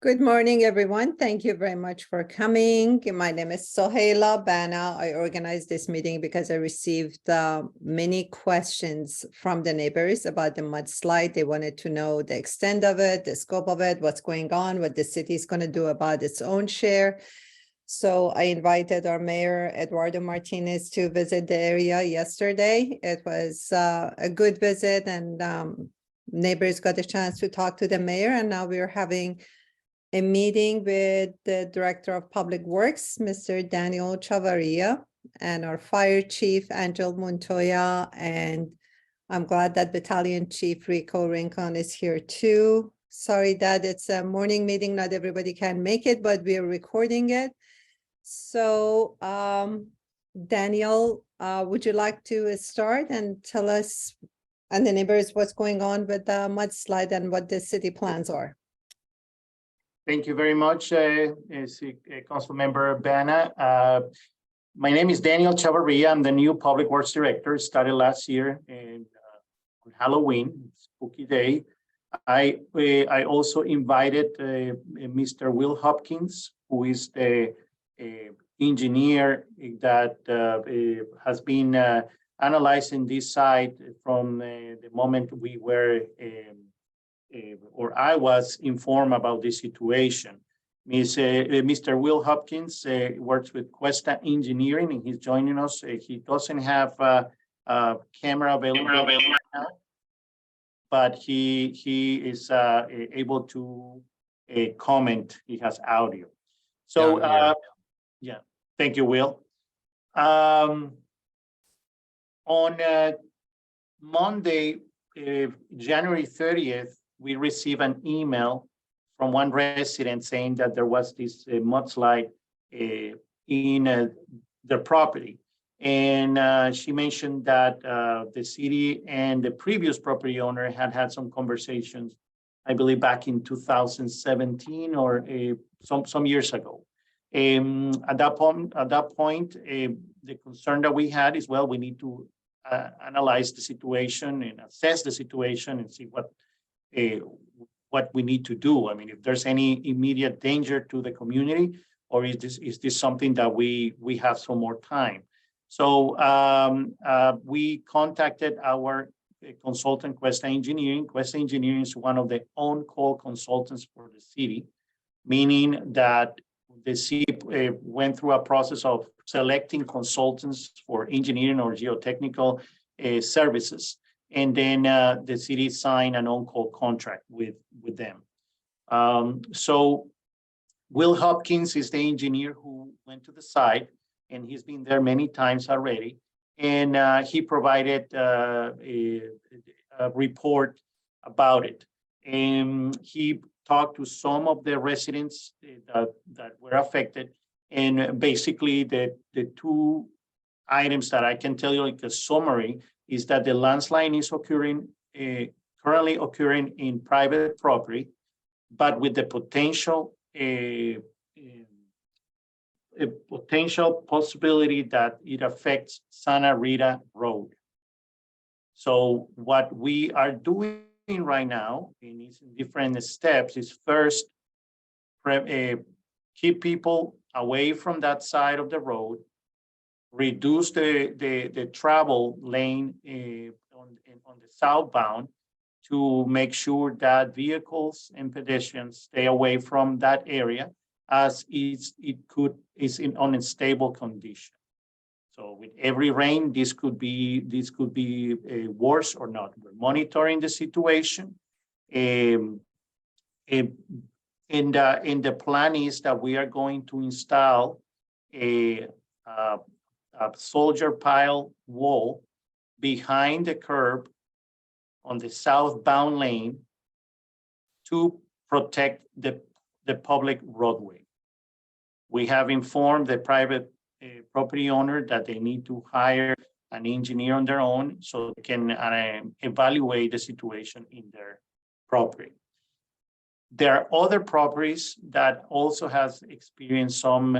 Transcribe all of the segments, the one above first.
Good morning, everyone. Thank you very much for coming. My name is Sohaila Bana. I organized this meeting because I received many questions from the neighbors about the mudslide. They wanted to know the extent of it, the scope of it, what's going on, what the city is going to do about its own share. So I invited our mayor, Eduardo Martinez, to visit the area yesterday. It was a good visit, and neighbors got a chance to talk to the mayor, and now we're having a meeting with the Director of Public Works, Mr. Daniel Chavarria, and our Fire Chief, Angel Montoya, and I'm glad that Battalion Chief Rico Rincon is here too. Sorry that it's a morning meeting, not everybody can make it, but we're recording it. So, Daniel, would you like to start and tell us and the neighbors what's going on with the mudslide and what the city plans are? Thank you very much, Council Member Bana. My name is Daniel Chavarria. I'm the new Public Works Director. Started last year on Halloween, spooky day. I also invited Mr. Will Hopkins, who is the engineer that has been analyzing this site from the moment we were or I was informed about this situation. Mr. Will Hopkins works with Cuesta Engineering, and he's joining us. He doesn't have a camera available now, but he is able to comment. He has audio. So, yeah, thank you, Will. On Monday, January 30th, we received an email from one resident saying that there was this mudslide in their property. And she mentioned that the city and the previous property owner had some conversations, I believe back in 2017 or some years ago. At that point, the concern that we had is, well, we need to analyze the situation and assess the situation and see what we need to do. I mean, if there's any immediate danger to the community, or is this something that we have some more time? So we contacted our consultant, Cuesta Engineering. Cuesta Engineering is one of the on-call consultants for the city, meaning that the city went through a process of selecting consultants for engineering or geotechnical services. And then the city signed an on-call contract with them. So Will Hopkins is the engineer who went to the site, and he's been there many times already. And he provided a report about it. And he talked to some of the residents that were affected. And basically the two items that I can tell you, like a summary, is that the landslide is currently occurring in private property, but with the potential potential possibility that it affects Santa Rita Road. So what we are doing right now, in different steps, is first keep people away from that side of the road, reduce the travel lane on the southbound to make sure that vehicles and pedestrians stay away from that area, as is in unstable condition. So with every rain, this could be worse or not. We're monitoring the situation. And the plan is that we are going to install a soldier pile wall behind the curb on the southbound lane to protect the public roadway. We have informed the private property owner that they need to hire an engineer on their own so they can evaluate the situation in their property. There are other properties that also has experienced some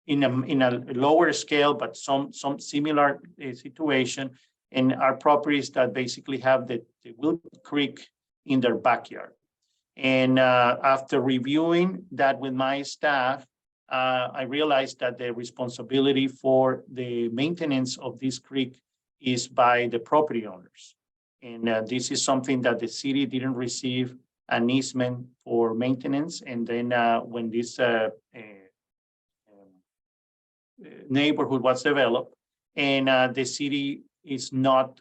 in a lower scale, but some similar situation, and are properties that basically have the Will Creek in their backyard. And after reviewing that with my staff, I realized that the responsibility for the maintenance of this creek is by the property owners. And this is something that the city didn't receive an easement for maintenance. And then when this neighborhood was developed, and the city is not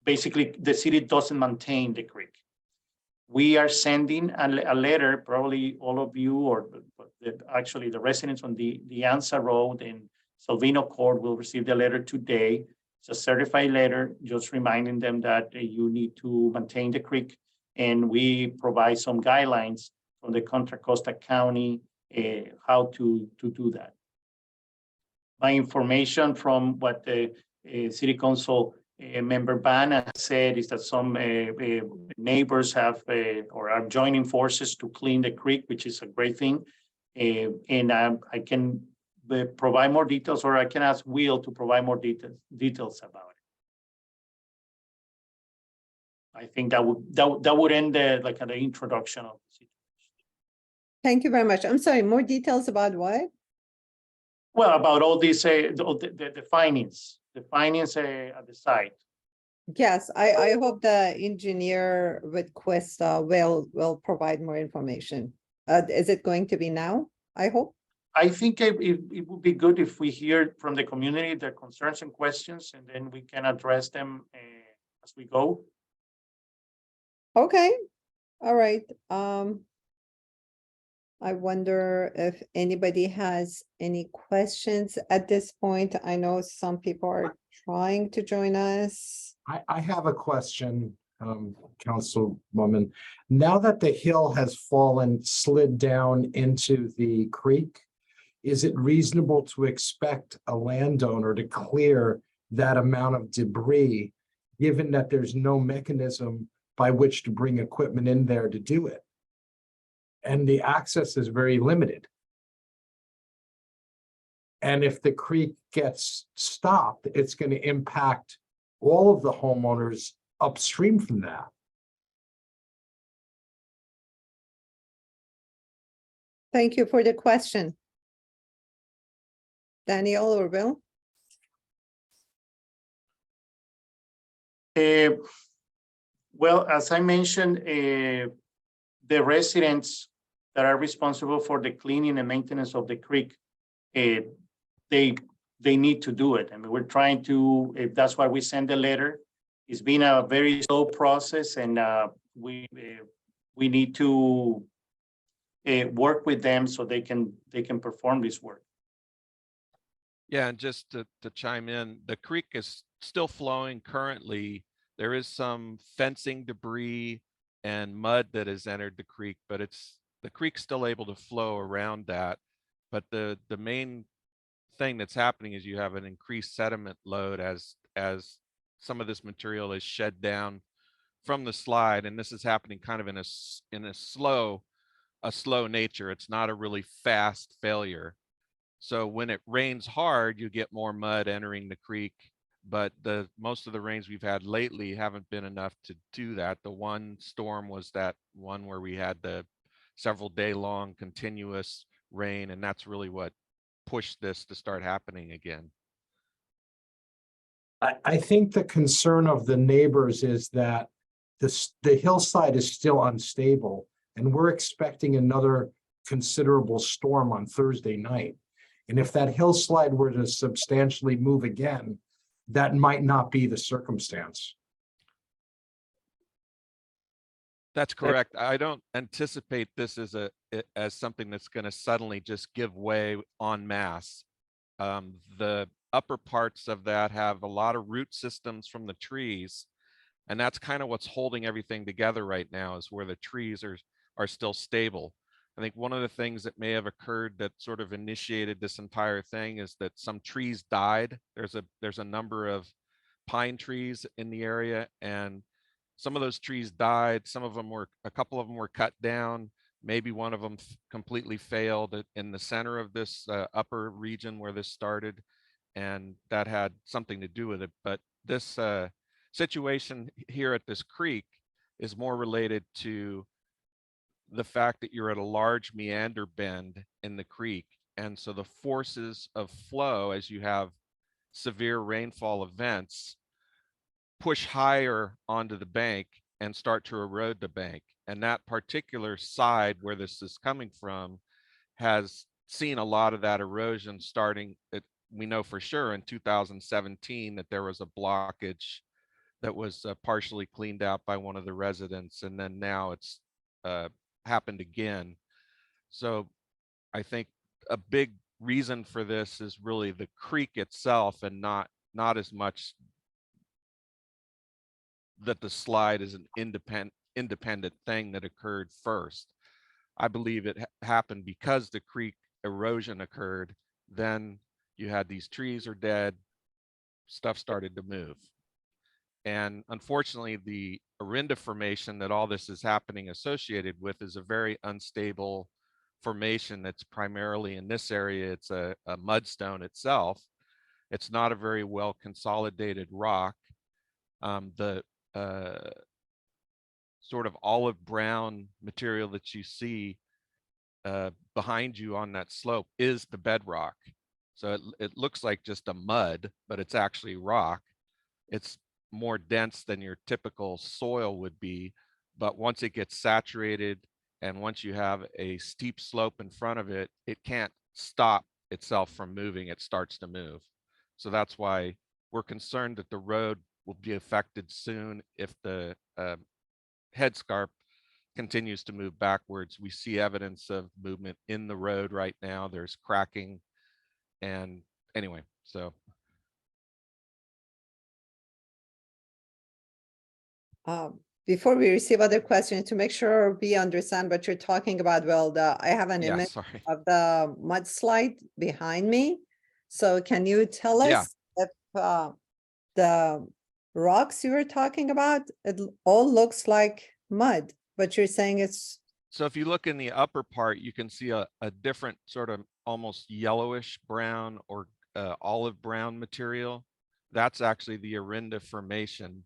basically the city doesn't maintain the creek. We are sending a letter, probably all of you, or actually the residents on the Anza Road and Salvino Court will receive the letter today. It's a certified letter, just reminding them that you need to maintain the creek, and we provide some guidelines from the Contra Costa County how to do that. My information from what the City Council member Bana said is that some neighbors have or are joining forces to clean the creek, which is a great thing. And I can provide more details, or I can ask Will to provide more details about it. I think that would end like the introduction of the situation. Thank you very much. I'm sorry, more details about what? Well, about all these the findings at the site. Yes, I hope the engineer with Questa will provide more information. Is it going to be now? I hope. I think it would be good if we hear from the community their concerns and questions, and then we can address them as we go. Okay, all right. I wonder if anybody has any questions at this point. I know some people are trying to join us. I have a question, Councilwoman. Now that the hill has slid down into the creek, is it reasonable to expect a landowner to clear that amount of debris, given that there's no mechanism by which to bring equipment in there to do it? And the access is very limited. And if the creek gets stopped, it's going to impact all of the homeowners upstream from that. Thank you for the question. Daniel or Bill? Well, as I mentioned, the residents that are responsible for the cleaning and maintenance of the creek, they need to do it. I mean, we're trying to, that's why we send the letter. It's been a very slow process, and we need to work with them so they can perform this work. Yeah, and just to chime in, the creek is still flowing currently. There is some fencing debris and mud that has entered the creek, but the creek's still able to flow around that. But the main thing that's happening is you have an increased sediment load as some of this material is shed down from the slide, and this is happening kind of in a slow nature. It's not a really fast failure. So when it rains hard, you get more mud entering the creek, but most of the rains we've had lately haven't been enough to do that. The one storm was that one where we had the several day long continuous rain, and that's really what pushed this to start happening again. I think the concern of the neighbors is that the hillside is still unstable, and we're expecting another considerable storm on Thursday night. And if that hillside were to substantially move again, that might not be the circumstance. That's correct. I don't anticipate this as something that's going to suddenly just give way en masse. The upper parts of that have a lot of root systems from the trees, and that's kind of what's holding everything together right now, is where the trees are still stable. I think one of the things that may have occurred that sort of initiated this entire thing is that some trees died. There's a number of pine trees in the area, and some of those trees died. A couple of them were cut down. Maybe one of them completely failed in the center of this upper region where this started, and that had something to do with it. But this situation here at this creek is more related to the fact that you're at a large meander bend in the creek. And so the forces of flow, as you have severe rainfall events, push higher onto the bank and start to erode the bank. And that particular side where this is coming from has seen a lot of that erosion starting at, we know for sure in 2017 that there was a blockage that was partially cleaned out by one of the residents, and then now it's happened again. So I think a big reason for this is really the creek itself, and not as much that the slide is an independent thing that occurred first. I believe it happened because the creek erosion occurred. Then you had these trees are dead, stuff started to move. And unfortunately, the Orinda formation that all this is happening associated with is a very unstable formation that's primarily in this area. It's a mudstone itself. It's not a very well consolidated rock. The sort of olive brown material that you see behind you on that slope is the bedrock. So it looks like just a mud, but it's actually rock. It's more dense than your typical soil would be, but once it gets saturated and once you have a steep slope in front of it, it can't stop itself from moving. It starts to move. So that's why we're concerned that the road will be affected soon if the headscarp continues to move backwards. We see evidence of movement in the road right now. There's cracking. And anyway, so. Before we receive other questions, to make sure we understand what you're talking about, well, I have an Yeah, image sorry. of the mudslide behind me. So can you tell Yeah. us if the rocks you were talking about, it all looks like mud, but you're saying it's, So if you look in the upper part, you can see a different sort of almost yellowish brown or olive brown material. That's actually the Orinda formation.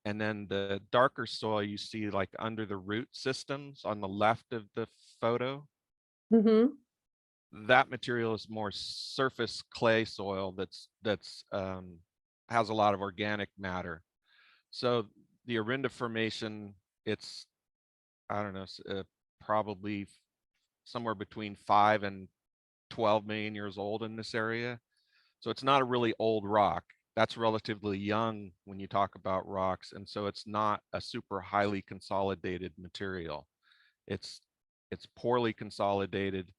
And then the darker soil you see like under the root systems on the left of the photo, Mhm. that material is more surface clay soil that's has a lot of organic matter. So the Orinda formation, it's, I don't know, probably somewhere between 5 and 12 million years old in this area. So it's not a really old rock. That's relatively young when you talk about rocks. And so it's not a super highly consolidated material. It's poorly consolidated.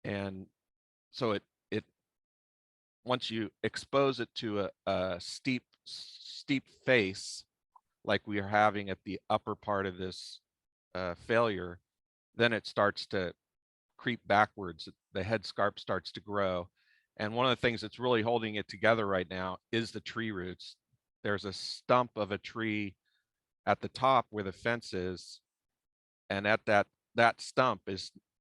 And so it once you expose it to a steep face, like we are having at the upper part of this failure, then it starts to creep backwards. The headscarp starts to grow. And one of the things that's really holding it together right now is the tree roots. There's a stump of a tree at the top where the fence is. And at that stump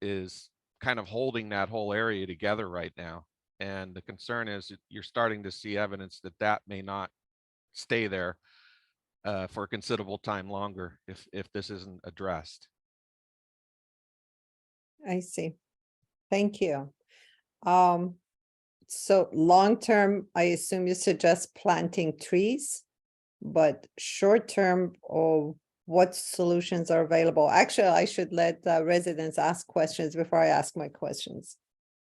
is kind of holding that whole area together right now. And the concern is that you're starting to see evidence that that may not stay there for a considerable time longer if this isn't addressed. I see. Thank you. So long-term, I assume you suggest planting trees, but short-term, or what solutions are available? Actually, I should let residents ask questions before I ask my questions.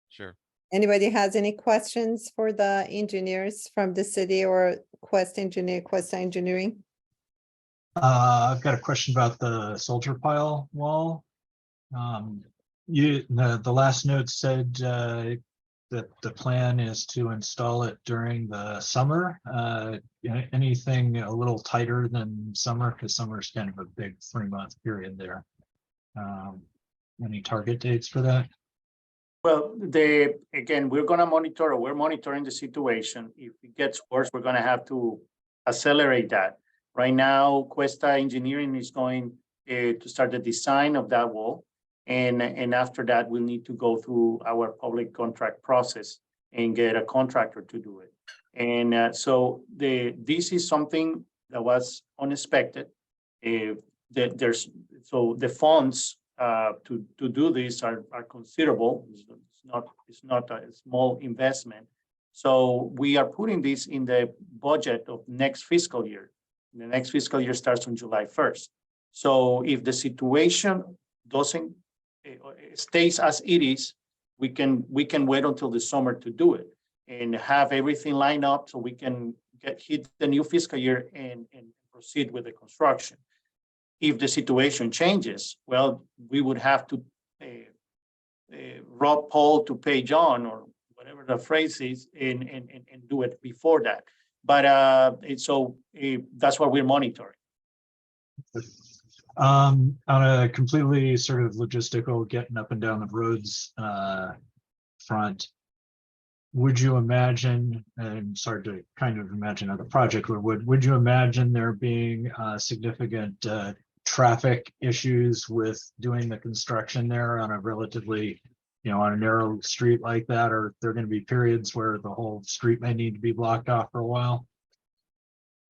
Sure. Anybody has any questions for the engineers from the city or Quest Engineering? I've got a question about the soldier pile wall. The last note said that the plan is to install it during the summer. Anything a little tighter than summer, because summer is kind of a big 3-month period there. Any target dates for that? Well, again, we're monitoring the situation. If it gets worse, we're gonna have to accelerate that. Right now, Cuesta Engineering is going to start the design of that wall. And after that, we'll need to go through our public contract process and get a contractor to do it. And so this is something that was unexpected. so the funds to do this are considerable. It's not a small investment. So we are putting this in the budget of next fiscal year. The next fiscal year starts on July 1st. So if the situation doesn't stays as it is, we can wait until the summer to do it and have everything lined up so we can hit the new fiscal year and proceed with the construction. If the situation changes, well, we would have to rob Paul to pay John, or whatever the phrase is, and do it before that. But that's what we're monitoring. On a completely sort of logistical getting up and down the roads front, would you imagine, and sorry to kind of imagine how the project would you imagine there being significant traffic issues with doing the construction there on a relatively, on a narrow street like that? Or there going to be periods where the whole street may need to be blocked off for a while?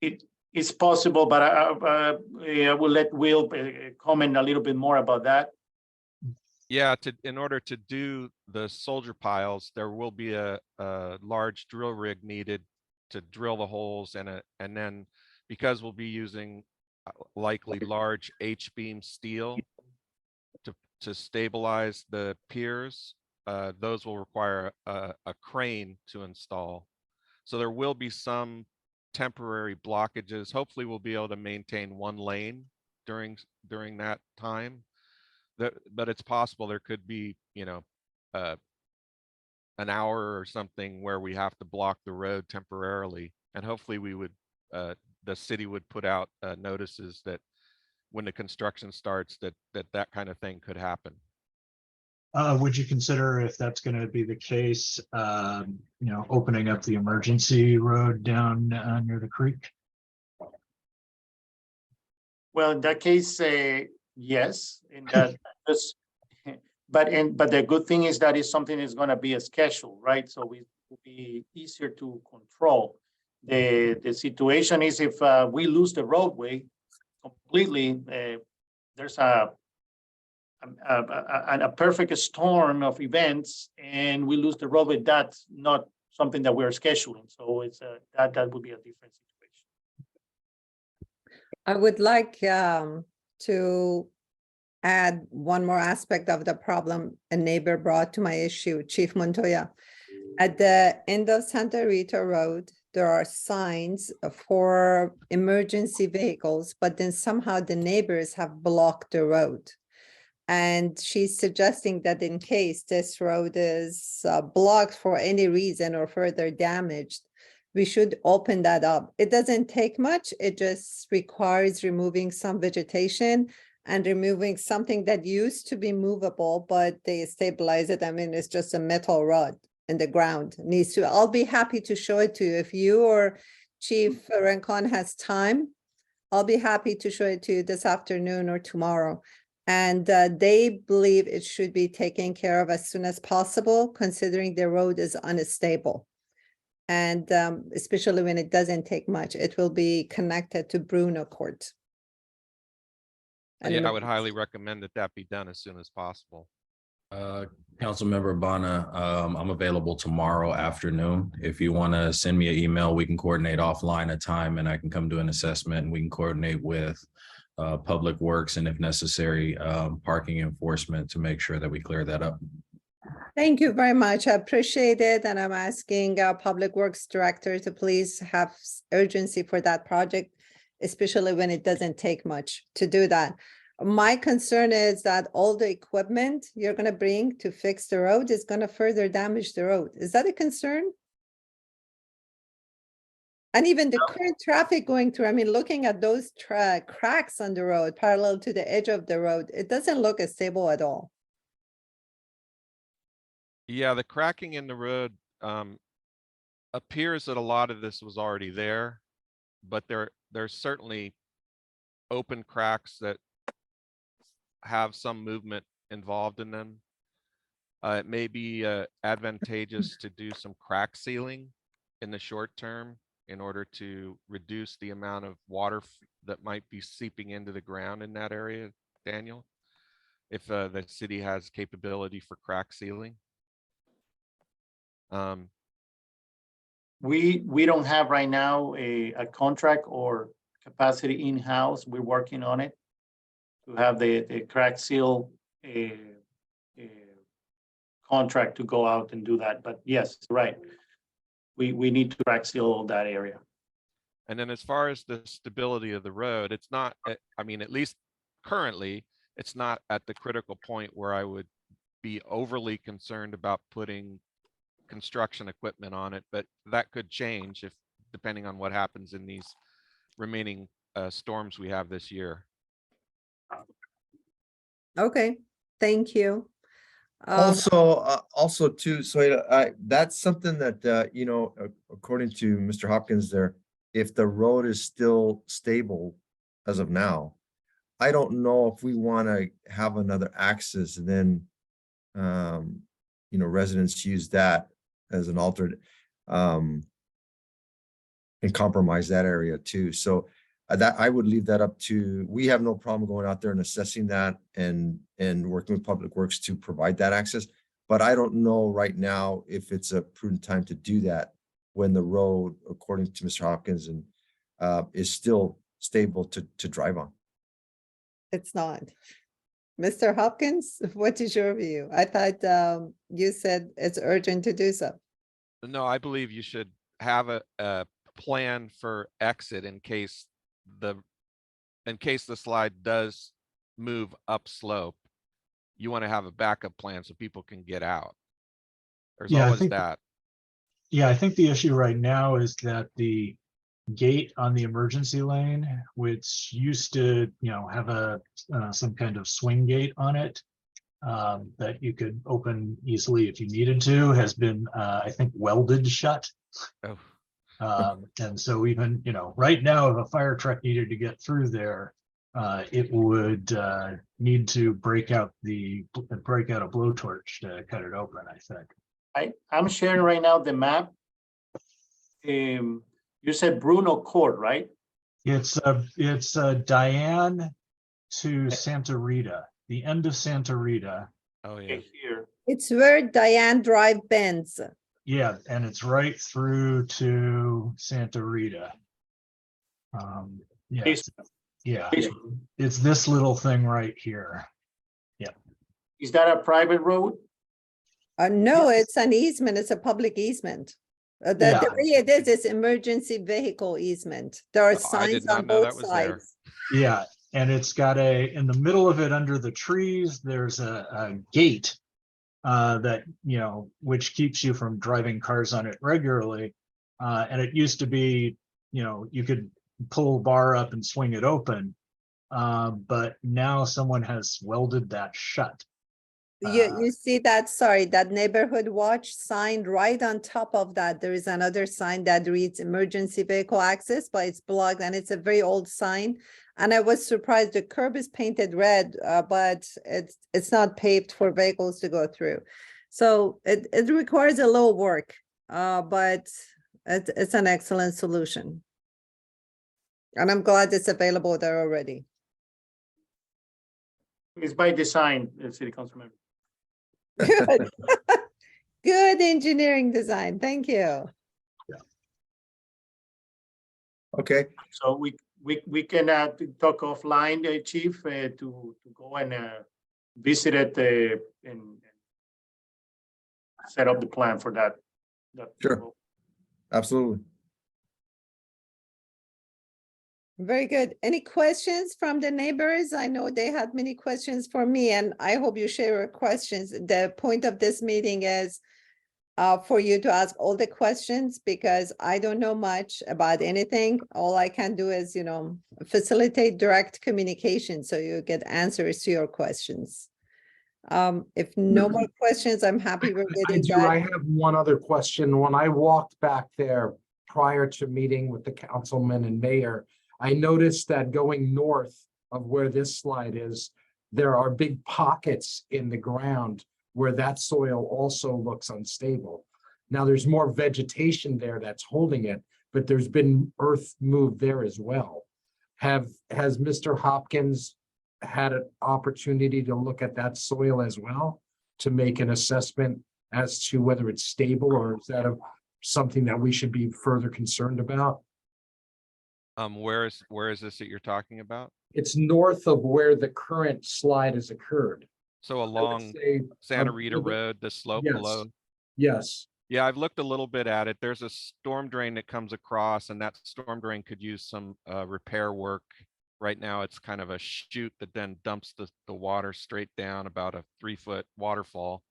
It's possible, but I will let Will comment a little bit more about that. Yeah, in order to do the soldier piles, there will be a large drill rig needed to drill the holes, and then because we'll be using likely large H-beam steel to stabilize the piers, those will require a crane to install. So there will be some temporary blockages. Hopefully we'll be able to maintain one lane during that time. But it's possible there could be, an hour or something where we have to block the road temporarily. And hopefully we would, the city would put out notices that when the construction starts, that kind of thing could happen. Would you consider, if that's going to be the case, opening up the emergency road down near the creek? Well, in that case, yes. In that, but the good thing is that is something is going to be a schedule, right? So it will be easier to control. The situation is if we lose the roadway completely, there's a perfect storm of events, and we lose the roadway. That's not something that we're scheduling. So it's that would be a different situation. I would like to add one more aspect of the problem a neighbor brought to my issue, Chief Montoya. At the end of Santa Rita Road, there are signs for emergency vehicles, but then somehow the neighbors have blocked the road. And she's suggesting that in case this road is blocked for any reason or further damaged, we should open that up. It doesn't take much. It just requires removing some vegetation and removing something that used to be movable, but they stabilize it. I mean, it's just a metal rod in the ground. Needs to. I'll be happy to show it to you. If you or Chief Rincon has time, I'll be happy to show it to you this afternoon or tomorrow. And they believe it should be taken care of as soon as possible, considering the road is unstable. And especially when it doesn't take much, it will be connected to Bruno Court. Yeah, I would highly recommend that be done as soon as possible. Councilmember Bana, I'm available tomorrow afternoon. If you want to send me an email, we can coordinate offline a time and I can come do an assessment, and we can coordinate with Public Works and, if necessary, parking enforcement to make sure that we clear that up. Thank you very much. I appreciate it. And I'm asking our Public Works Director to please have urgency for that project, especially when it doesn't take much to do that. My concern is that all the equipment you're going to bring to fix the road is going to further damage the road. Is that a concern? And even the current traffic going through, I mean, looking at those cracks on the road parallel to the edge of the road, it doesn't look as stable at all. Yeah, the cracking in the road appears that a lot of this was already there, but there's certainly open cracks that have some movement involved in them. It may be advantageous to do some crack sealing in the short term in order to reduce the amount of water that might be seeping into the ground in that area, Daniel? If the city has capability for crack sealing? We don't have right now a contract or capacity in-house. We're working on it to have the crack seal contract to go out and do that. But yes, right. We need to crack seal that area. And then as far as the stability of the road, it's not, I mean, at least currently, it's not at the critical point where I would be overly concerned about putting construction equipment on it, but that could change if, depending on what happens in these remaining storms we have this year. Okay, thank you. Also too, so that's something that, you know, according to Mr. Hopkins there, if the road is still stable as of now, I don't know if we want to have another axis and then, you know, residents use that as an alternate, and compromise that area too. So that I would leave that up to, we have no problem going out there and assessing that and working with Public Works to provide that access. But I don't know right now if it's a prudent time to do that when the road, according to Mr. Hopkins, and is still stable to drive on. It's not. Mr. Hopkins, what is your view? I thought you said it's urgent to do so. No, I believe you should have a plan for exit in case the slide does move upslope. You want to have a backup plan so people can get out. There's Yeah, I always think- that. Yeah, I think the issue right now is that the gate on the emergency lane, which used to, you know, have a some kind of swing gate on it that you could open easily if you needed to, has been, I think, welded shut. Oh. And so even, you know, right now, if a fire truck needed to get through there, it would need to break out a blowtorch to cut it open, I think. I'm sharing right now the map. You said Bruno Court, right? It's Diane to Santa Rita, the end of Santa Rita. Oh, yeah. Okay, here. It's where Diane Drive bends. Yeah, and it's right through to Santa Rita. Yeah, This- yeah, this- it's this little thing right here. Is that a private road? No, it's an easement. It's a public easement. The Yeah. way it is emergency vehicle easement. There are Oh, I did signs not on know that both was there. sides. Yeah, and it's got in the middle of it under the trees, there's a gate that, you know, which keeps you from driving cars on it regularly. And it used to be, you know, you could pull the bar up and swing it open. But now someone has welded that shut. You see that, sorry, that neighborhood watch sign right on top of that. There is another sign that reads emergency vehicle access, but it's blocked and it's a very old sign. And I was surprised the curb is painted red, but it's not paved for vehicles to go through. So it requires a little work, but it's an excellent solution. And I'm glad it's available there already. It's by design, City Council member. Good. Good engineering design. Thank you. Okay, So we can talk offline, Chief, to go and visit it and set up the plan for that. Sure. absolutely. Very good. Any questions from the neighbors? I know they had many questions for me, and I hope you share your questions. The point of this meeting is for you to ask all the questions because I don't know much about anything. All I can do is, you know, facilitate direct communication so you get answers to your questions. If no more questions, I'm happy we're I getting do. that. I have one other question. When I walked back there prior to meeting with the councilman and mayor, I noticed that going north of where this slide is, there are big pockets in the ground where that soil also looks unstable. Now there's more vegetation there that's holding it, but there's been earth moved there as well. has Mr. Hopkins had an opportunity to look at that soil as well to make an assessment as to whether it's stable, or is that something that we should be further concerned about? Where is this that you're talking about? It's north of where the current slide has occurred. So I would along say, Santa a Rita little bit- Road, the slope Yes. below. Yes, Yeah, I've looked a little bit at it. There's a storm drain that comes across, and that storm drain could use some repair work. Right now, it's kind of a chute that then dumps the water straight down about a 3-foot waterfall.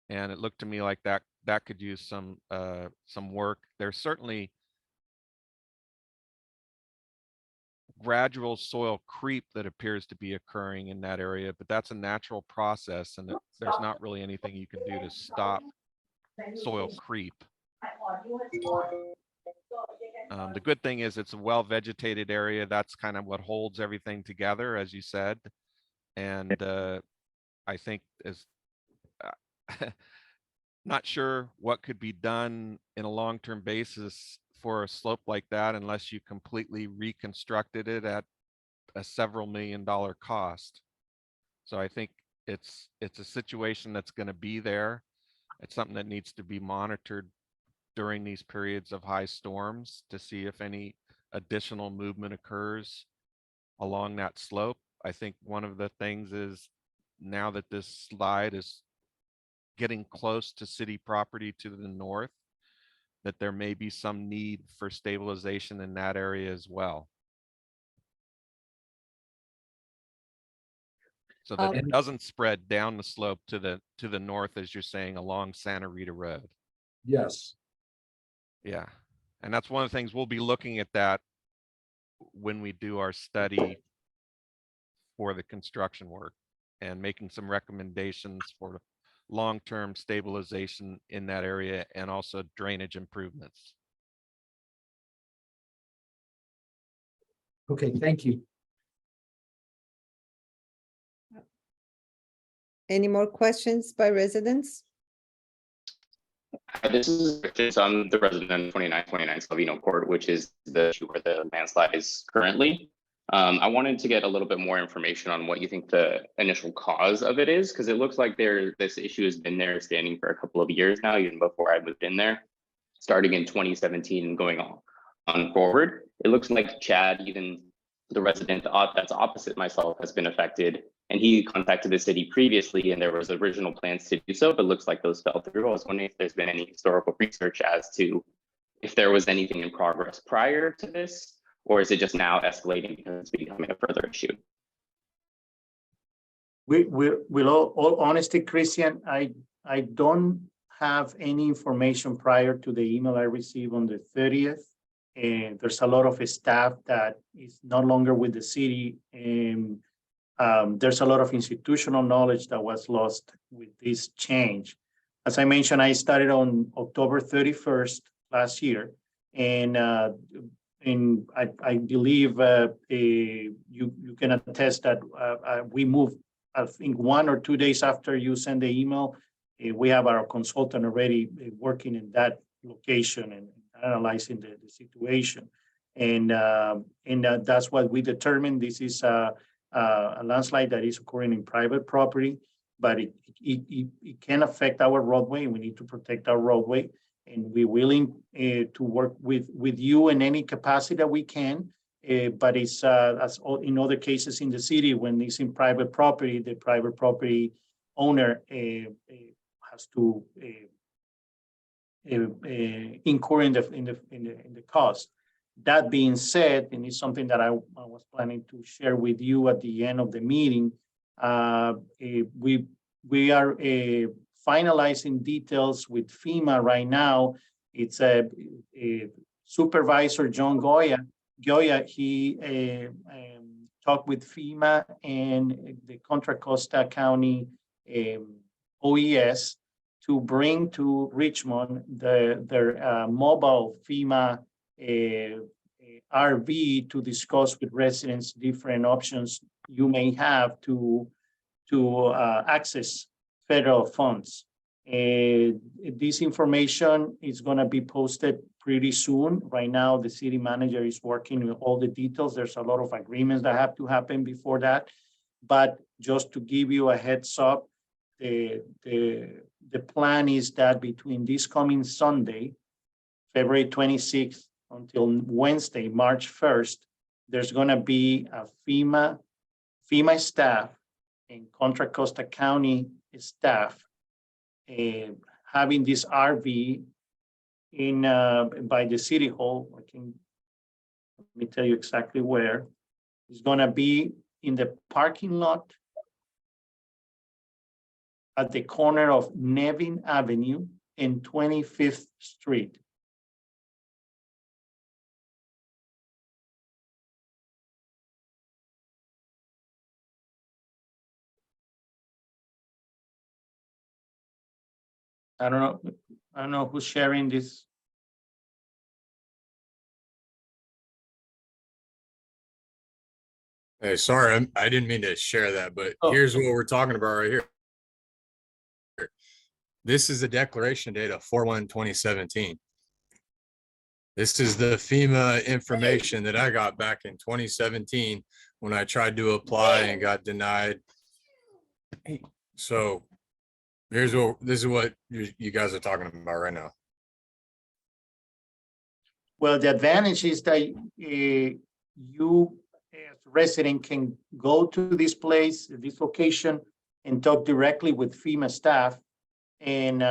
And it looked to me like that could use some work. There's certainly gradual soil creep that appears to be occurring in that area, but that's a natural process, and there's not really anything you can do to stop soil creep. The good thing is it's a well vegetated area. That's kind of what holds everything together, as you said. And I think as not sure what could be done in a long-term basis for a slope like that unless you completely reconstructed it at a several $1,000,000 cost. So I think it's a situation that's going to be there. It's something that needs to be monitored during these periods of high storms to see if any additional movement occurs along that slope. I think one of the things is now that this slide is getting close to city property to the north, that there may be some need for stabilization in that area as well. So that it doesn't spread down the slope to the north, as you're saying, along Santa Rita Road. yes. Yeah. And that's one of the things we'll be looking at that when we do our study for the construction work and making some recommendations for long-term stabilization in that area and also drainage improvements. Okay, thank you. Any more questions by residents? Hi, this is Richard. So I'm the resident of 2929 Salvino Court, which is the where the landslide is currently. I wanted to get a little bit more information on what you think the initial cause of it is, because it looks like this issue has been there standing for a couple of years now, even before I moved in there, starting in 2017 and going on forward. It looks like Chad, even the resident that's opposite myself, has been affected, and he contacted the city previously, and there was original plans to do so, but looks like those fell through. I was wondering if there's been any historical research as to if there was anything in progress prior to this, or is it just now escalating because it's becoming a further issue? With all honesty, Christian, I don't have any information prior to the email I received on the 30th. And there's a lot of staff that is no longer with the city, and there's a lot of institutional knowledge that was lost with this change. As I mentioned, I started on October 31st last year, and I believe you can attest that we moved, I think 1 or 2 days after you send the email. We have our consultant already working in that location and analyzing the situation. And that's what we determined. This is a landslide that is occurring in private property, but it can affect our roadway. We need to protect our roadway, and we're willing to work with you in any capacity that we can. But it's as in other cases in the city, when it's in private property, the private property owner has to incur in the cost. That being said, and it's something that I was planning to share with you at the end of the meeting, we are finalizing details with FEMA right now. It's a supervisor, John Goya. He talked with FEMA and the Contra Costa County OES to bring to Richmond their mobile FEMA RV to discuss with residents different options you may have to access federal funds. This information is going to be posted pretty soon. Right now, the city manager is working with all the details. There's a lot of agreements that have to happen before that. But just to give you a heads up, the plan is that between this coming Sunday, February 26th, until Wednesday, March 1st, there's going to be a FEMA staff and Contra Costa County staff having this RV in by the city hall. Let me tell you exactly where. It's going to be in the parking lot at the corner of Nevin Avenue and 25th Street. I don't know who's sharing this. Hey, sorry, I didn't mean to share that, but Oh. here's what we're talking about right here. This is the declaration date of 4/1/2017. This is the FEMA information that I got back in 2017 when I tried to apply and got denied. So this is what you guys are talking about right now. Well, the advantage is that you as a resident can go to this place, this location, and talk directly with FEMA staff and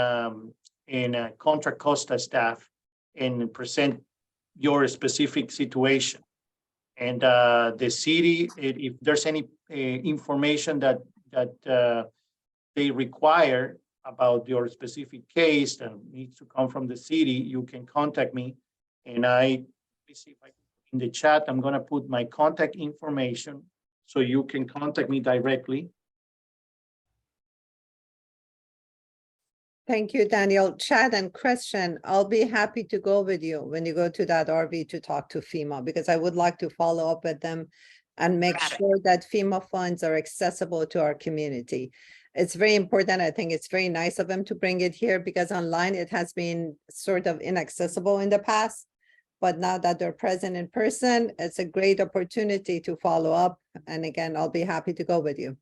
Contra Costa staff and present your specific situation. And the city, if there's any information that they require about your specific case that needs to come from the city, you can contact me. And let me see if I can, in the chat, I'm gonna put my contact information so you can contact me directly. Thank you, Daniel. Chad and Christian, I'll be happy to go with you when you go to that RV to talk to FEMA, because I would like to follow up with them and make sure that FEMA funds are accessible to our community. It's very important. I think it's very nice of them to bring it here, because online it has been sort of inaccessible in the past. But now that they're present in person, it's a great opportunity to follow up. And again, I'll be happy to go with you.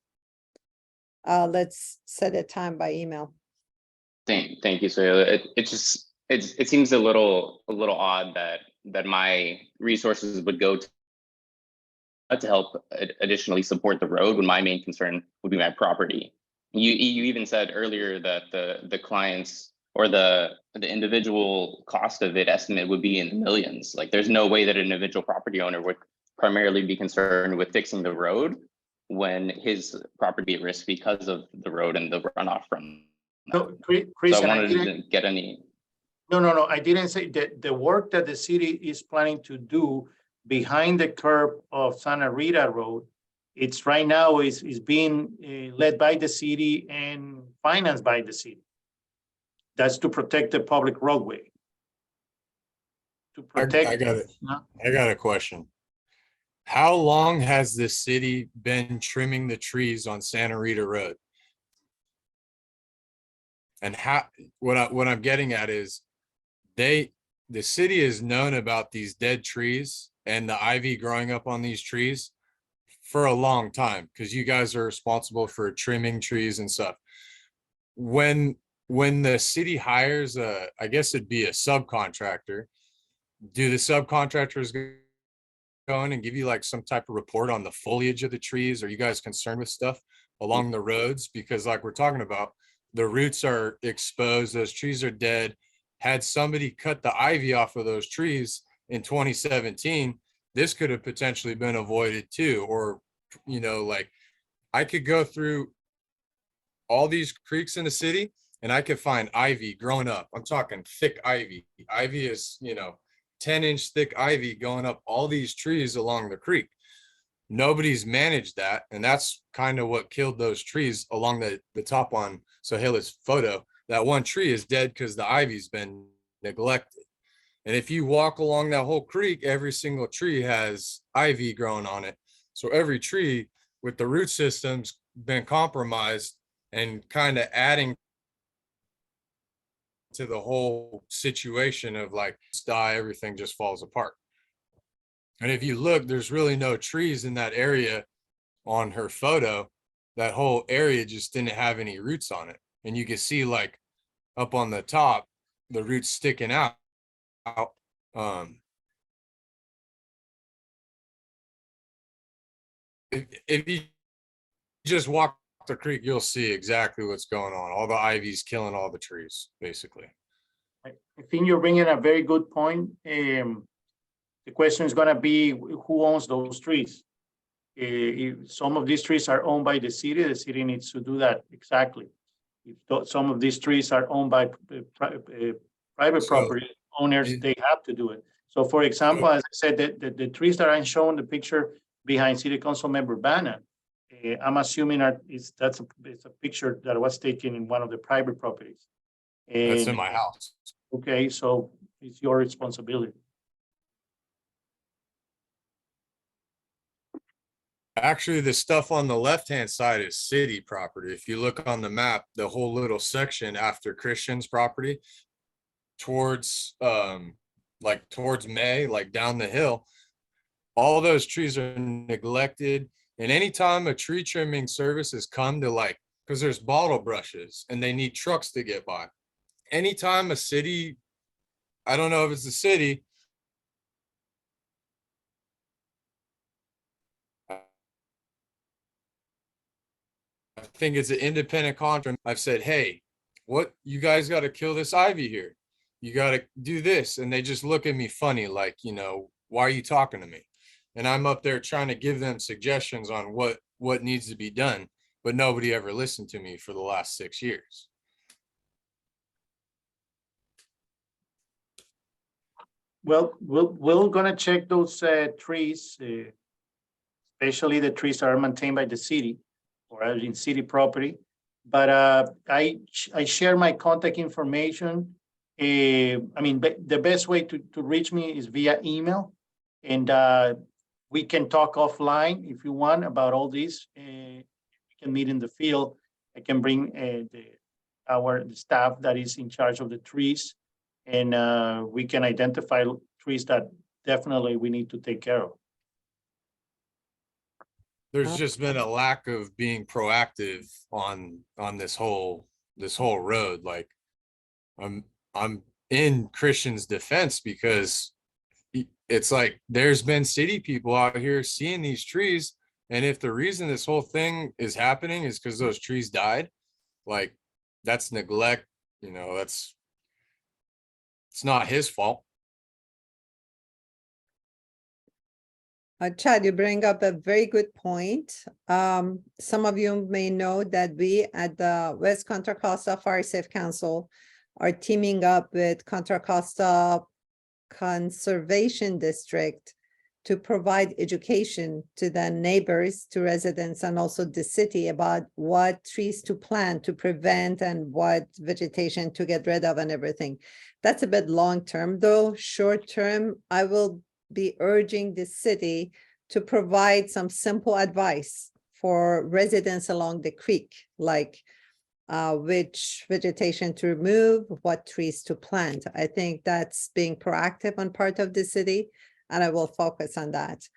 Let's set a time by email. Thank you, Sohaila. It seems a little odd that my resources would go to help additionally support the road when my main concern would be my property. You even said earlier that the clients or the individual cost of it estimate would be in the millions. Like, there's no way that an individual property owner would primarily be concerned with fixing the road when his property at risk because of the road and the runoff from. So, So Chris, I wanted to get any. No, I didn't say that. The work that the city is planning to do behind the curb of Santa Rita Road, it's right now is being led by the city and financed by the city. That's to protect the public roadway. To protect. I got it. No? I got a question. How long has the city been trimming the trees on Santa Rita Road? And what I'm getting at is the city has known about these dead trees and the ivy growing up on these trees for a long time, because you guys are responsible for trimming trees and stuff. When the city hires I guess it'd be a subcontractor, do the subcontractors go in and give you like some type of report on the foliage of the trees? Are you guys concerned with stuff along the roads? Because like we're talking about, the roots are exposed, those trees are dead. Had somebody cut the ivy off of those trees in 2017, this could have potentially been avoided too. Or, like, I could go through all these creeks in the city and I could find ivy growing up. I'm talking thick ivy. Ivy is, 10-inch thick ivy going up all these trees along the creek. Nobody's managed that, and that's kind of what killed those trees along the top on Sohaila's photo. That one tree is dead because the ivy's been neglected. And if you walk along that whole creek, every single tree has ivy growing on it. So every tree with the root system's been compromised and kind of adding to the whole situation of like die, everything just falls apart. And if you look, there's really no trees in that area on her photo. That whole area just didn't have any roots on it. And you can see like up on the top, the roots sticking out. If you just walk the creek, you'll see exactly what's going on. All the ivy's killing all the trees, basically. I think you're bringing a very good point. The question is going to be who owns those trees. If some of these trees are owned by the city needs to do that exactly. If some of these trees are owned by private So, property owners, they have to do it. So for example, as I said, the trees that are shown in the picture behind City Council Member Bana, I'm assuming it's a picture that was taken in one of the private properties. that's in And, my house. okay, so it's your responsibility. Actually, the stuff on the left-hand side is city property. If you look on the map, the whole little section after Christian's property towards like towards May, like down the hill, all those trees are neglected. And anytime a tree trimming service has come to like, because there's bottle brushes and they need trucks to get by. Anytime a city, I don't know if it's the city, I think it's an independent contractor. I've said, hey, what, you guys got to kill this ivy here. You got to do this. And they just look at me funny, like, you know, why are you talking to me? And I'm up there trying to give them suggestions on what needs to be done, but nobody ever listened to me for the last 6 years. Well, we're gonna check those trees, especially the trees that are maintained by the city or are in city property. But I share my contact information. I mean, the best way to reach me is via email, and we can talk offline if you want about all this. We can meet in the field. I can bring the staff that is in charge of the trees, and we can identify trees that definitely we need to take care of. There's just been a lack of being proactive on this whole road. Like I'm in Christian's defense because it's like there's been city people out here seeing these trees, and if the reason this whole thing is happening is because those trees died, like that's neglect, you know, it's not his fault. Chad, you bring up a very good point. Some of you may know that we at the West Contra Costa Fire Safe Council are teaming up with Contra Costa Conservation District to provide education to the neighbors, to residents, and also the city about what trees to plant to prevent and what vegetation to get rid of and everything. That's a bit long-term though. Short-term, I will be urging the city to provide some simple advice for residents along the creek, like which vegetation to remove, what trees to plant. I think that's being proactive on part of the city, and I will focus on that.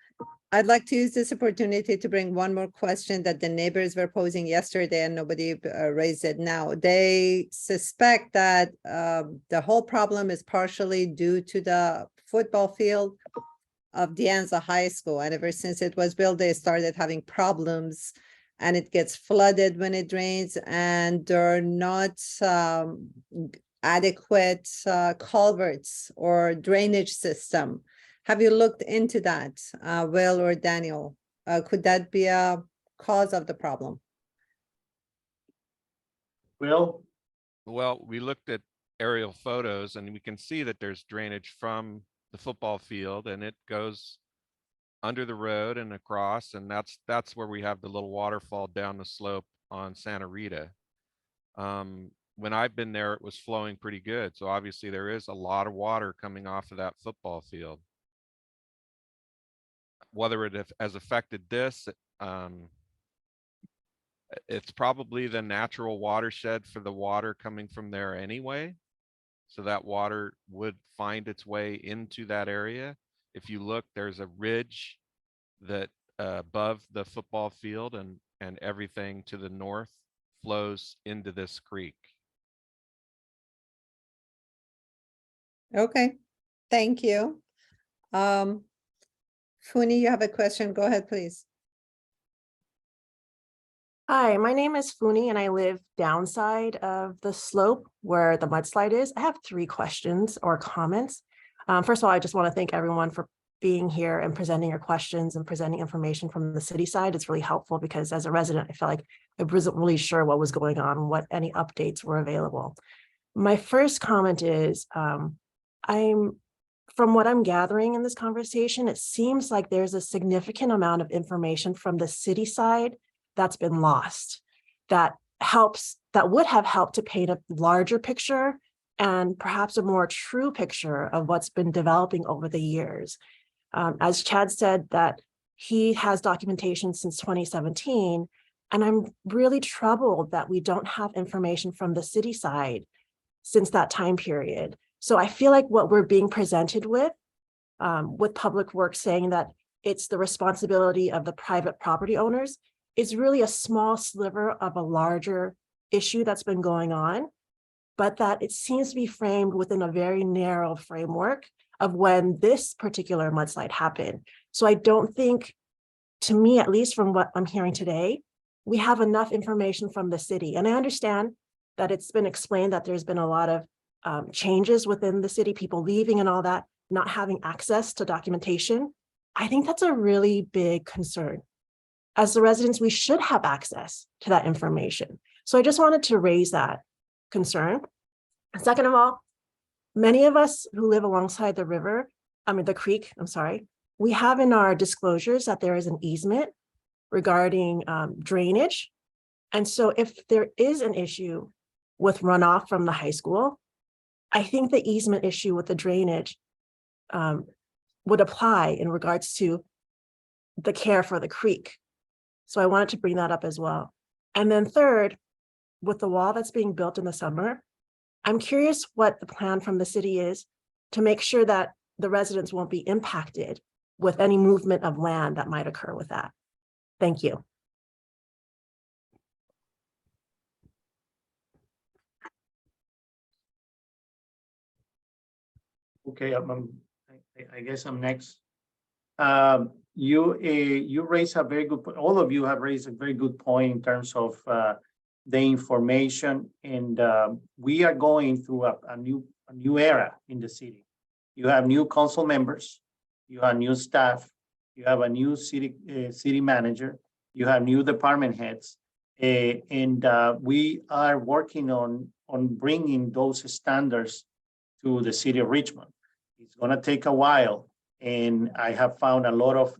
I'd like to use this opportunity to bring one more question that the neighbors were posing yesterday and nobody raised it now. They suspect that the whole problem is partially due to the football field of De Anza High School. And ever since it was built, they started having problems, and it gets flooded when it rains, and there are not adequate culverts or drainage system. Have you looked into that, Will or Daniel? Could that be a cause of the problem? Well, we looked at aerial photos and we can see that there's drainage from the football field and it goes under the road and across, and that's where we have the little waterfall down the slope on Santa Rita. When I've been there, it was flowing pretty good. So obviously there is a lot of water coming off of that football field. Whether it has affected this, it's probably the natural watershed for the water coming from there anyway. So that water would find its way into that area. If you look, there's a ridge that above the football field, and everything to the north flows into this creek. Okay, thank you. Funi, you have a question? Go ahead, please. Hi, my name is Funi and I live downside of the slope where the mudslide is. I have 3 questions or comments. First of all, I just want to thank everyone for being here and presenting your questions and presenting information from the city side. It's really helpful because as a resident, I felt like I wasn't really sure what was going on, what any updates were available. My first comment is, from what I'm gathering in this conversation, it seems like there's a significant amount of information from the city side that's been lost, that would have helped to paint a larger picture and perhaps a more true picture of what's been developing over the years. As Chad said, that he has documentation since 2017, and I'm really troubled that we don't have information from the city side since that time period. So I feel like what we're being presented with Public Works saying that it's the responsibility of the private property owners is really a small sliver of a larger issue that's been going on, but that it seems to be framed within a very narrow framework of when this particular mudslide happened. So I don't think, to me, at least from what I'm hearing today, we have enough information from the city. And I understand that it's been explained that there's been a lot of changes within the city, people leaving and all that, not having access to documentation. I think that's a really big concern. As the residents, we should have access to that information. So I just wanted to raise that concern. Second of all, many of us who live alongside the creek, we have in our disclosures that there is an easement regarding drainage. And so if there is an issue with runoff from the high school, I think the easement issue with the drainage would apply in regards to the care for the creek. So I wanted to bring that up as well. And then third, with the wall that's being built in the summer, I'm curious what the plan from the city is to make sure that the residents won't be impacted with any movement of land that might occur with that. Thank you. Okay, I guess I'm next. You raise a very good point. All of you have raised a very good point in terms of the information, and we are going through a new era in the city. You have new council members, you have new staff, you have a new city manager, you have new department heads, and we are working on bringing those standards to the city of Richmond. It's going to take a while, and I have found a lot of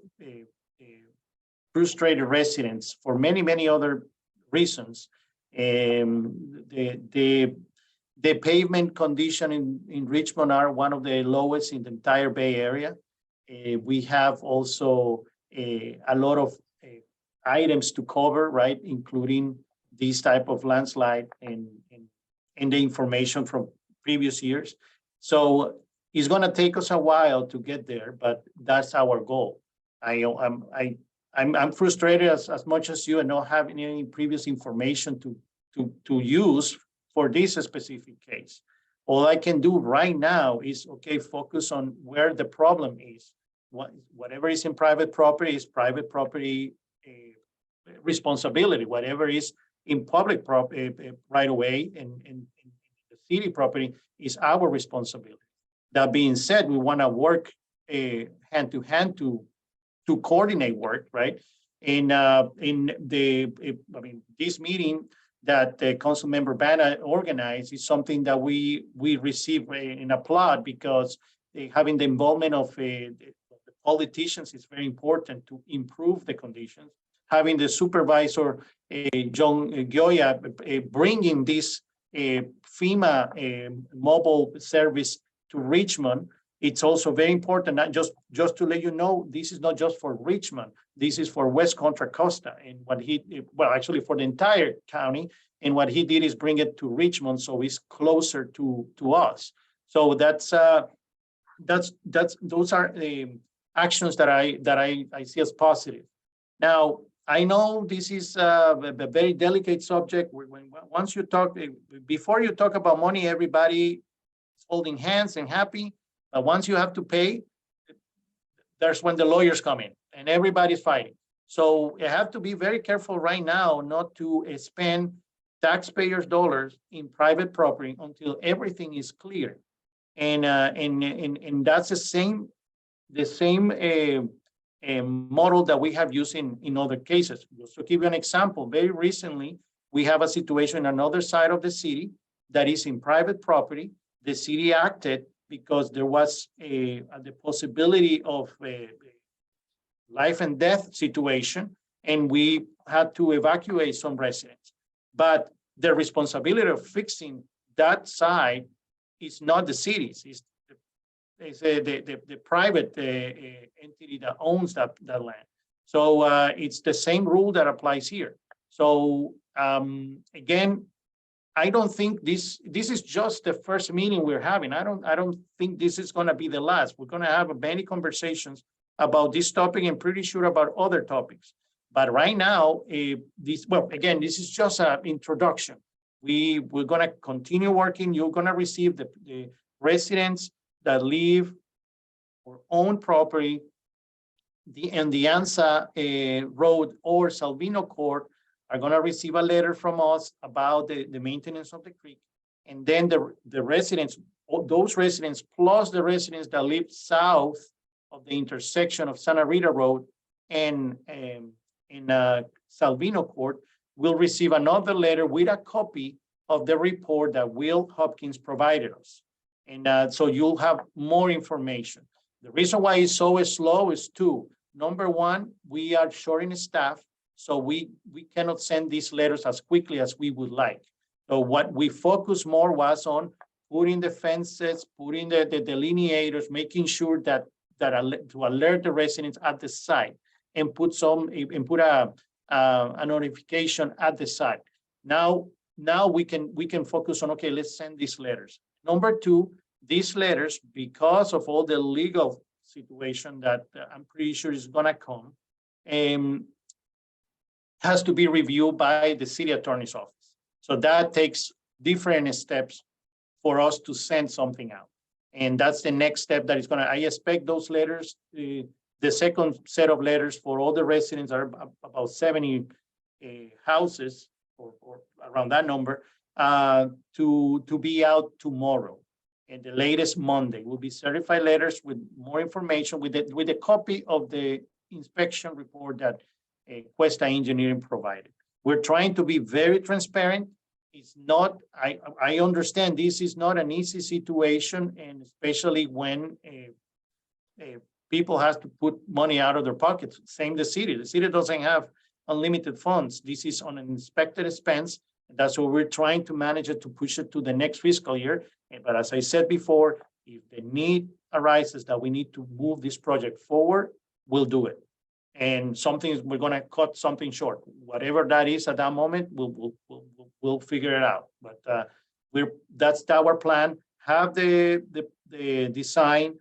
frustrated residents for many other reasons. The pavement condition in Richmond are one of the lowest in the entire Bay Area. We have also a lot of items to cover, right, including this type of landslide and the information from previous years. So it's going to take us a while to get there, but that's our goal. I'm frustrated as much as you, and not having any previous information to use for this specific case. All I can do right now is, okay, focus on where the problem is. Whatever is in private property is private property responsibility. Whatever is in public property right away and the city property is our responsibility. That being said, we want to work hand to hand to coordinate work, right? And this meeting that Council Member Bana organized is something that we receive and applaud, because having the involvement of the politicians is very important to improve the conditions. Having the supervisor, John Gioia, bringing this FEMA mobile service to Richmond It's also very important, not just to let you know, this is not just for Richmond. This is for West Contra Costa, and what well, actually for the entire county. And what he did is bring it to Richmond, so it's closer to us. So those are the actions that I see as positive. Now, I know this is a very delicate subject. Once you talk, before you talk about money, everybody is holding hands and happy. But once you have to pay, there's when the lawyers come in and everybody's fighting. So you have to be very careful right now not to spend taxpayers' dollars in private property until everything is clear. And that's the same model that we have used in other cases. Just to give you an example, very recently, we have a situation in another side of the city that is in private property. The city acted because there was the possibility of a life and death situation, and we had to evacuate some residents. But the responsibility of fixing that side is not the city's, it's the private entity that owns that land. So it's the same rule that applies here. So again, I don't think this is just the first meeting we're having. I don't think this is going to be the last. We're going to have many conversations about this topic and pretty sure about other topics. But right now, this is just an introduction. We're going to continue working. You're going to receive the residents that live or own property the Ansa Road or Salvino Court are going to receive a letter from us about the maintenance of the creek. And then the residents, those residents plus the residents that live south of the intersection of Santa Rita Road and in Salvino Court will receive another letter with a copy of the report that Will Hopkins provided us. And so you'll have more information. The reason why it's so slow is two. Number one, we are short in staff, so we cannot send these letters as quickly as we would like. So what we focus more was on putting the fences, putting the delineators, making sure that to alert the residents at the site and put a notification at the site. Now we can focus on, okay, let's send these letters. Number two, these letters, because of all the legal situation that I'm pretty sure is gonna come, has to be reviewed by the city attorney's office. So that takes different steps for us to send something out. And that's the next step that is gonna, I expect those letters, the second set of letters for all the residents are about 70 houses or around that number to be out tomorrow. And the latest Monday will be certified letters with more information with a copy of the inspection report that Cuesta Engineering provided. We're trying to be very transparent. It's not, I understand this is not an easy situation, and especially when people have to put money out of their pockets. Same the city. The city doesn't have unlimited funds. This is on an inspected expense. That's what we're trying to manage it to push it to the next fiscal year. But as I said before, if the need arises that we need to move this project forward, we'll do it. And we're going to cut something short. Whatever that is at that moment, we'll figure it out. But that's our plan. Have the design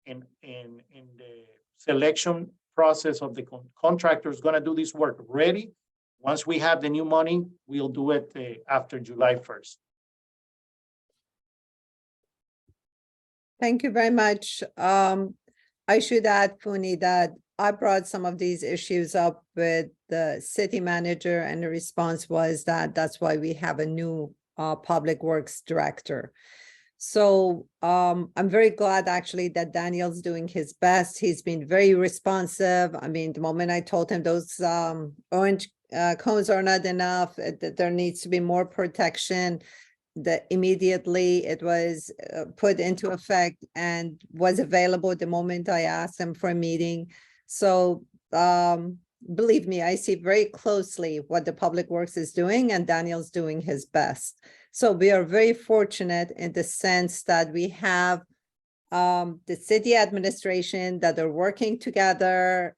and the selection process of the contractors going to do this work ready. Once we have the new money, we'll do it after July 1st. Thank you very much. I should add, Funi, that I brought some of these issues up with the city manager, and the response was that that's why we have a new public works director. So I'm very glad actually that Daniel's doing his best. He's been very responsive. I mean, the moment I told him those orange cones are not enough, that there needs to be more protection, that immediately it was put into effect and was available the moment I asked him for a meeting. So believe me, I see very closely what the Public Works is doing, and Daniel's doing his best. So we are very fortunate in the sense that we have the city administration that are working together,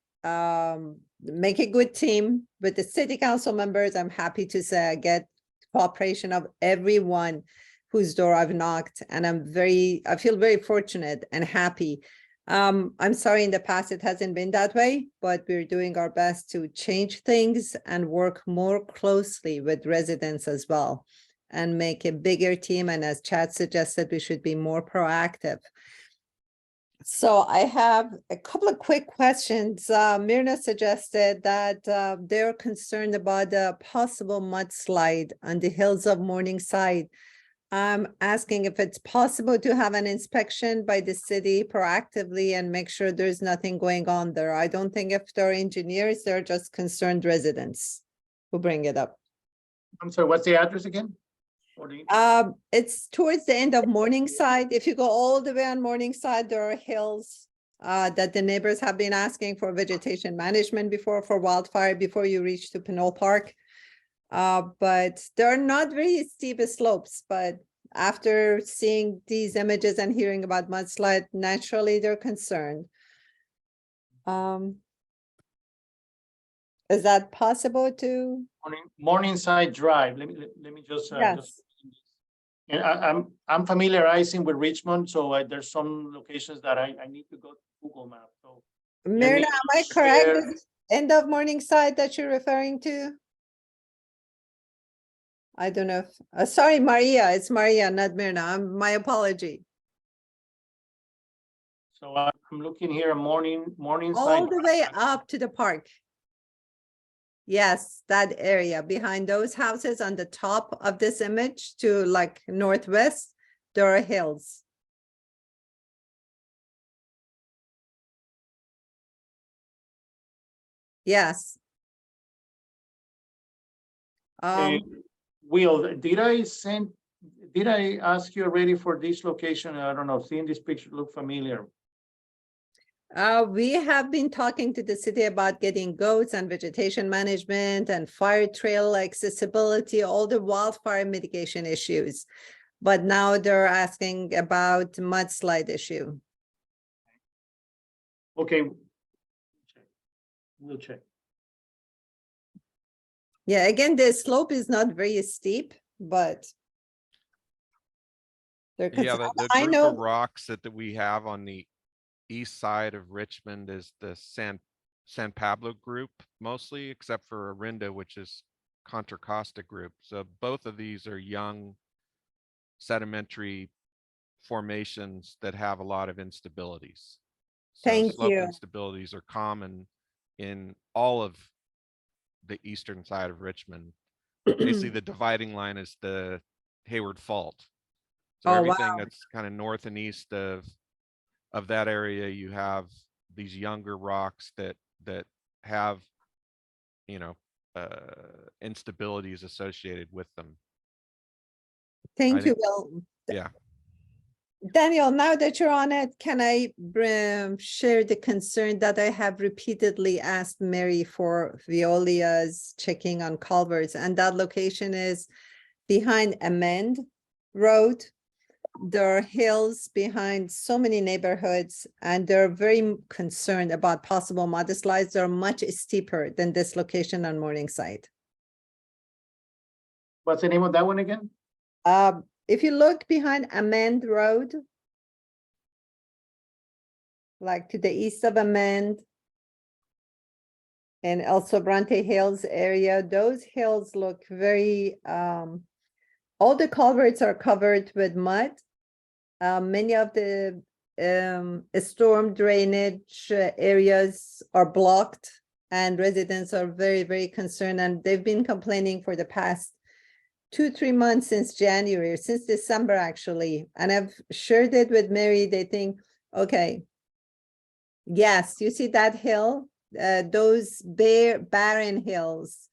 make a good team with the city council members. I'm happy to say I get cooperation of everyone whose door I've knocked, and I feel very fortunate and happy. I'm sorry in the past it hasn't been that way, but we're doing our best to change things and work more closely with residents as well and make a bigger team. And as Chad suggested, we should be more proactive. So I have a couple of quick questions. Myrna suggested that they're concerned about the possible mudslide on the hills of Morningside. I'm asking if it's possible to have an inspection by the city proactively and make sure there's nothing going on there. I don't think if they're engineers, they're just concerned residents who bring it up. I'm sorry, what's the address again? Or do you- It's towards the end of Morningside. If you go all the way on Morningside, there are hills that the neighbors have been asking for vegetation management before, for wildfire, before you reach to Pinole Park. But they're not very steep slopes, but after seeing these images and hearing about mudslide, naturally they're concerned. Is that possible to? Morningside Drive, let me just. Yes. And I'm familiarizing with Richmond, so there's some locations that I need to go to Google Maps, so. Myrna, me am I correct? share- Is it end of Morningside that you're referring to? I don't know if, sorry, Maria, it's Maria, not Myrna. My apology. So I'm looking here, Morningside. All the way up to the park. Yes, that area behind those houses on the top of this image to like northwest, there are hills. Yes. Will, did I ask you already for this location? I don't know, seeing this picture look familiar. We have been talking to the city about getting goats and vegetation management and fire trail accessibility, all the wildfire mitigation issues. But now they're asking about mudslide issue. Okay. We'll check. Yeah, again, the slope is not very steep, but they're Yeah, concerned. the I group know. of rocks that we have on the east side of Richmond is the San Pablo group mostly, except for Arinda, which is Contra Costa group. So both of these are young sedimentary formations that have a lot of instabilities. So Thank slope you. instabilities are common in all of the eastern side of Richmond. Basically, the dividing line is the Hayward Fault. So Oh, everything wow. that's kind of north and east of that area, you have these younger rocks that have, you know, instabilities associated with them. Thank you, think- Will. Yeah. Daniel, now that you're on it, can I share the concern that I have repeatedly asked Mary for Veolia's checking on culverts, and that location is behind Amend Road. There are hills behind so many neighborhoods, and they're very concerned about possible mudslides. They're much steeper than this location on Morningside. What's the name of that one again? If you look behind Amend Road, like to the east of Amend, and El Sobrante Hills area, those hills look very, all the culverts are covered with mud. Many of the storm drainage areas are blocked, and residents are very, very concerned, and they've been complaining for the past 2-3 months since January, since December actually. And I've shared it with Mary. They think, okay, yes, you see that hill, those barren hills,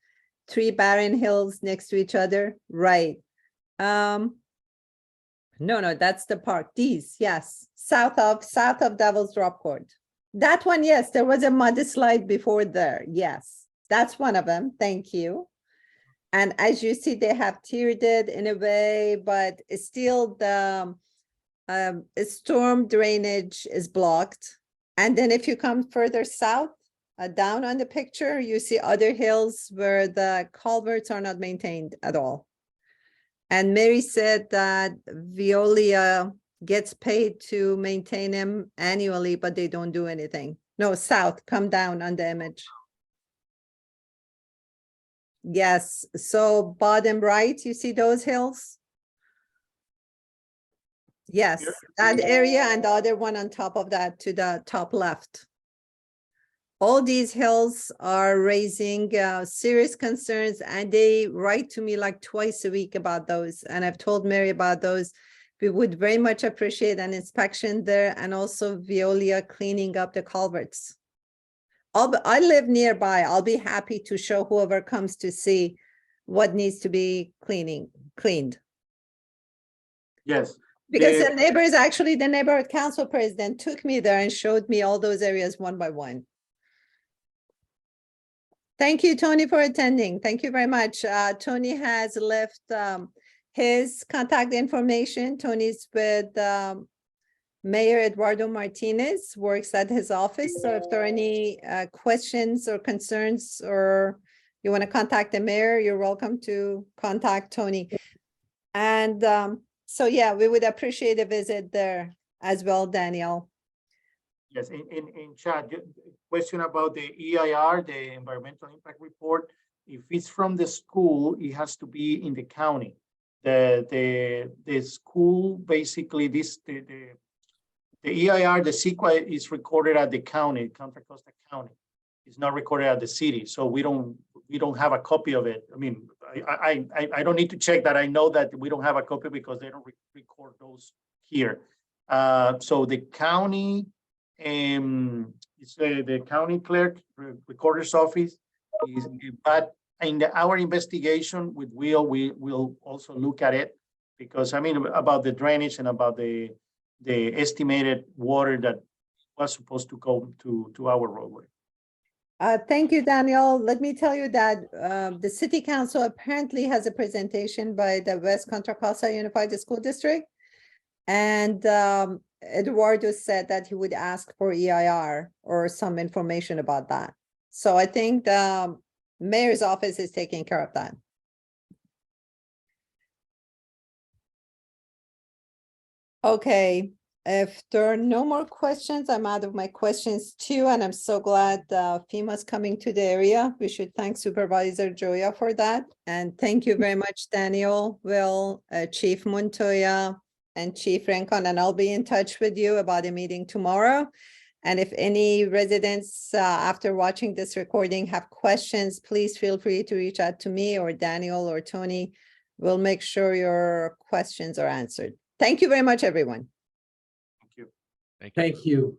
3 barren hills next to each other, right? No, that's the park. These, yes, south of Devil's Drop Court. That one, yes, there was a mudslide before there. Yes, that's one of them. Thank you. And as you see, they have tiered it in a way, but it's still the storm drainage is blocked. And then if you come further south, down on the picture, you see other hills where the culverts are not maintained at all. And Mary said that Veolia gets paid to maintain them annually, but they don't do anything. No, south, come down on the image. Yes, so bottom right, you see those hills? Yes, that area and the other one on top of that to the top left. All these hills are raising serious concerns, and they write to me like twice a week about those. And I've told Mary about those. We would very much appreciate an inspection there, and also Veolia cleaning up the culverts. I live nearby. I'll be happy to show whoever comes to see what needs to be cleaned. Yes. Because The- the neighbors, actually the neighborhood council president took me there and showed me all those areas one by one. Thank you, Tony, for attending. Thank you very much. Tony has left his contact information. Tony's with Mayor Eduardo Martinez, works at his office. So if there are any questions or concerns, or you want to contact the mayor, you're welcome to contact Tony. And so, yeah, we would appreciate a visit there as well, Danielle. Yes, in chat, question about the EIR, the environmental impact report. If it's from the school, it has to be in the county. The school, basically, the EIR, the CEQA is recorded at the county, Contra Costa County. It's not recorded at the city, so we don't have a copy of it. I mean, I don't need to check that. I know that we don't have a copy because they don't record those here. So the county, it's the county clerk, recorder's office, but in our investigation with Will, we will also look at it, because I mean, about the drainage and about the estimated water that was supposed to go to our roadway. Thank you, Daniel. Let me tell you that the city council apparently has a presentation by the West Contra Costa Unified School District. And Eduardo said that he would ask for EIR or some information about that. So I think the mayor's office is taking care of that. Okay, if there are no more questions, I'm out of my questions too, and I'm so glad FEMA's coming to the area. We should thank Supervisor Joya for that. And thank you very much, Daniel, Will, Chief Montoya, and Chief Rincon, and I'll be in touch with you about a meeting tomorrow. And if any residents after watching this recording have questions, please feel free to reach out to me or Daniel or Tony. We'll make sure your questions are answered. Thank you very much, everyone. Thank you. Thank you. Thank you.